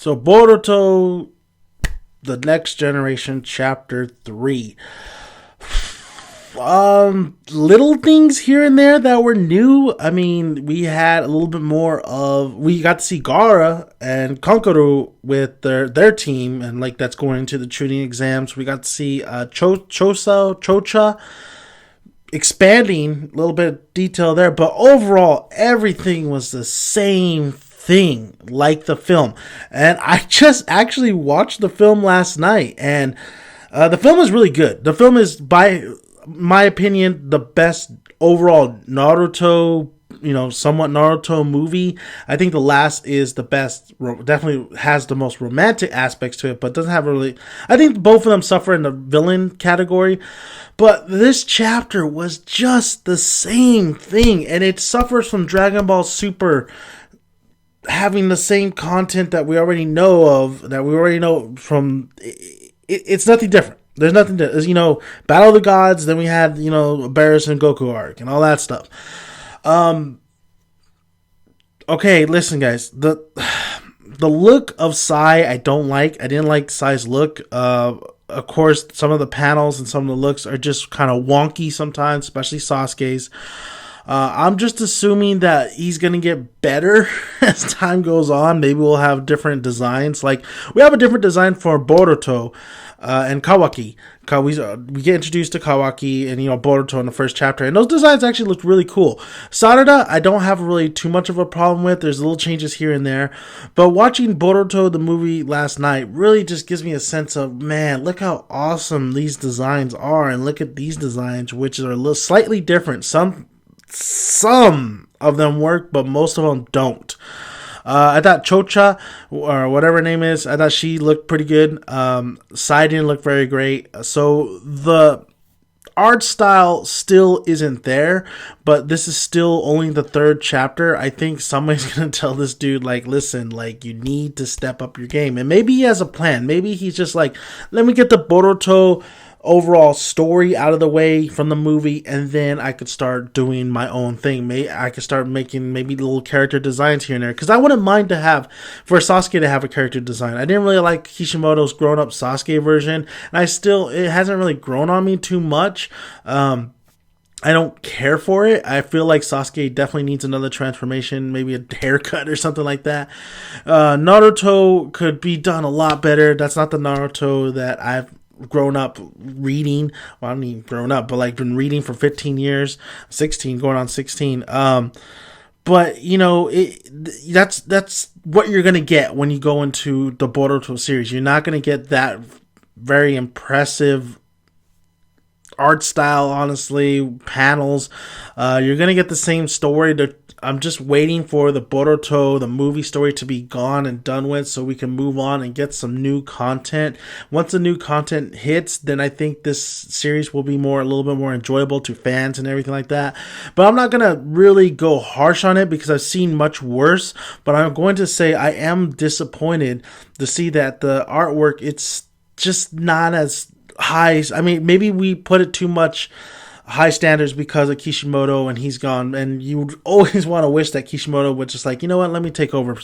So Boruto, the Next Generation, Chapter 3. Little things here and there that were new. I mean, we had a little bit more of, we got to see Gaara and Kankuro with their team, and like that's going into the tuning exams. We got to see Chocha expanding a little bit of detail there, but overall everything was the same thing like the film. And I just actually watched the film last night, and the film is really good. The film is, by my opinion, the best overall Naruto, somewhat Naruto movie. I think the last is the best, definitely has the most romantic aspects to it, but doesn't have really, I think both of them suffer in the villain category, but this chapter was just the same thing, and it suffers from Dragon Ball Super having the same content that we already know from, it's nothing different. There's nothing to, Battle of the Gods, then we had, Barris and Goku arc and all that stuff. Okay, listen guys, the look of Sai I don't like. I didn't like Sai's look. Of course, some of the panels and some of the looks are just kind of wonky sometimes, especially Sasuke's. I'm just assuming that he's going to get better as time goes on. Maybe we'll have different designs. Like, we have a different design for Boruto and Kawaki. We get introduced to Kawaki and, Boruto in the first chapter. And those designs actually look really cool. Sarada, I don't have really too much of a problem with. There's little changes here and there. But watching Boruto, the movie, last night really just gives me a sense of, man, look how awesome these designs are. And look at these designs, which are a little slightly different. Some of them work, but most of them don't. I thought Chocha, or whatever her name is, I thought she looked pretty good. Sai didn't look very great. So the art style still isn't there, but this is still only the third chapter. I think somebody's going to tell this dude, like, listen, like, you need to step up your game. And maybe he has a plan. Maybe he's just like, let me get the Boruto overall story out of the way from the movie, and then I could start doing my own thing. I could start making maybe little character designs here and there, because I wouldn't mind for Sasuke to have a character design. I didn't really like Kishimoto's grown-up Sasuke version, and it hasn't really grown on me too much. I don't care for it. I feel like Sasuke definitely needs another transformation, maybe a haircut or something like that. Naruto could be done a lot better. That's not the Naruto that I've grown up reading. Well, I don't even grown up, but like been reading for 15 years, 16, going on 16. But that's what you're gonna get when you go into the Boruto series. You're not gonna get that very impressive art style, honestly, panels. You're gonna get the same story. I'm just waiting for the Boruto, the movie story, to be gone and done with, so we can move on and get some new content. Once the new content hits, then I think this series will be a little bit more enjoyable to fans and everything like that. But I'm not gonna really go harsh on it, because I've seen much worse. But I'm going to say I am disappointed to see that the artwork, it's just not as high. I mean, maybe we put it too much high standards because of Kishimoto and he's gone, and you would always want to wish that Kishimoto would just like, you know what, let me take over.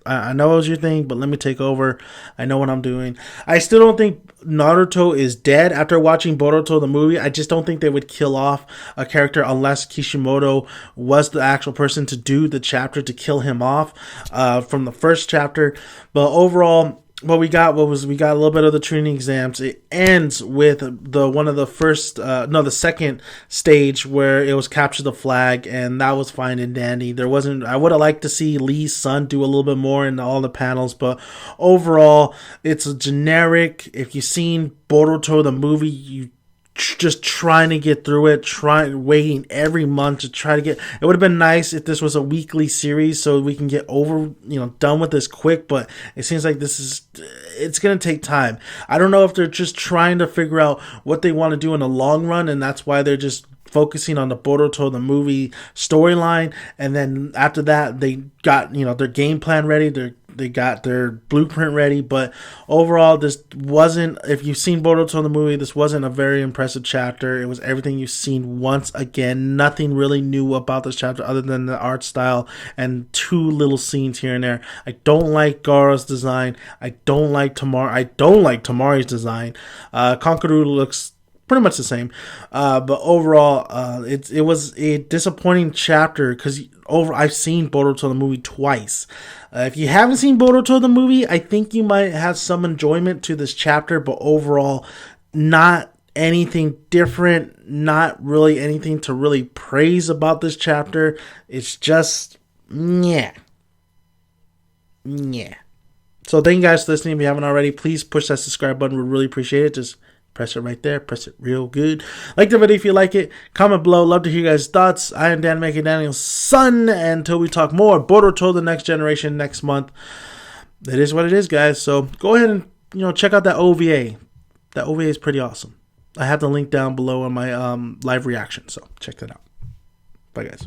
I know it was your thing, but let me take over. I know what I'm doing. I still don't think Naruto is dead after watching Boruto the movie. I just don't think they would kill off a character unless Kishimoto was the actual person to do the chapter to kill him off from the first chapter. But overall, we got a little bit of the training exams. It ends with the second stage where it was capture the flag, and that was fine and dandy. I would have liked to see Lee's son do a little bit more in all the panels, but overall, it's a generic. If you've seen Boruto the movie, you just trying to get through it, waiting every month to try to get. It would have been nice if this was a weekly series so we can get done with this quick, but it seems like it's going to take time. I don't know if they're just trying to figure out what they want to do in the long run, and that's why they're just focusing on the Boruto the movie storyline, and then after that they got their game plan ready. They're they got their blueprint ready. But overall, this wasn't, if you've seen Boruto in the movie, this wasn't a very impressive chapter. It was everything you've seen once again. Nothing really new about this chapter other than the art style and 2 little scenes here and there. I don't like Gaara's design. I don't like Tamari's design. Konkaru looks pretty much the same, but overall, it was a disappointing chapter because I've seen Boruto the movie twice. If you haven't seen Boruto the movie, I think you might have some enjoyment to this chapter, but overall, not anything different, not really anything to really praise about this chapter. It's just yeah. So thank you guys for listening. If you haven't already, please push that subscribe button. We really appreciate it. Just press it right there. Press it real good. Like the video if you like it. Comment below. Love to hear you guys' thoughts. I am Dan Making Daniel's son. Until we talk more Boruto The Next Generation next month. It is what it is, guys. So go ahead and check out that OVA. That OVA is pretty awesome. I have the link down below on my live reaction. So check that out. Bye, guys.